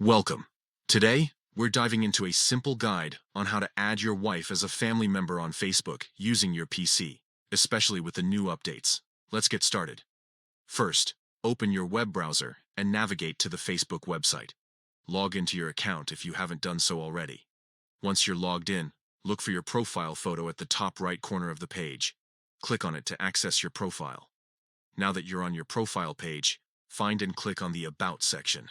Welcome. Today, we're diving into a simple guide on how to add your wife as a family member on Facebook using your PC, especially with the new updates. Let's get started. First, open your web browser and navigate to the Facebook website. Log into your account if you haven't done so already. Once you're logged in, look for your profile photo at the top right corner of the page. Click on it to access your profile. Now that you're on your profile page, find and click on the About section.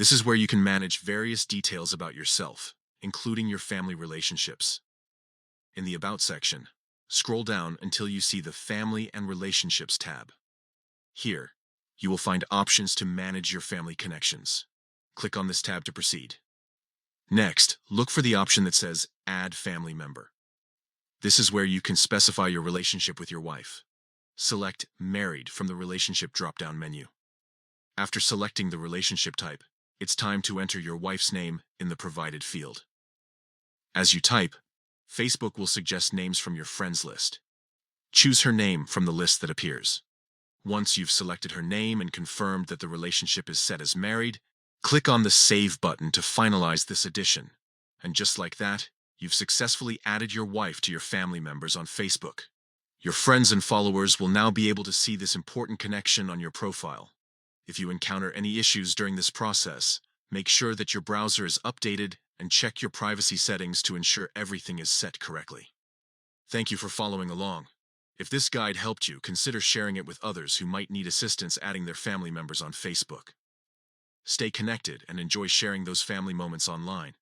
This is where you can manage various details about yourself, including your family relationships. In the About section, scroll down until you see the Family and Relationships tab. Here, you will find options to manage your family connections. Click on this tab to proceed. Next, look for the option that says Add Family Member. This is where you can specify your relationship with your wife. Select Married from the Relationship drop-down menu. After selecting the relationship type, it's time to enter your wife's name in the provided field. As you type, Facebook will suggest names from your friends list. Choose her name from the list that appears. Once you've selected her name and confirmed that the relationship is set as married, click on the Save button to finalize this addition. And just like that, you've successfully added your wife to your family members on Facebook. Your friends and followers will now be able to see this important connection on your profile. If you encounter any issues during this process, make sure that your browser is updated and check your privacy settings to ensure everything is set correctly. Thank you for following along. If this guide helped you, consider sharing it with others who might need assistance adding their family members on Facebook. Stay connected and enjoy sharing those family moments online.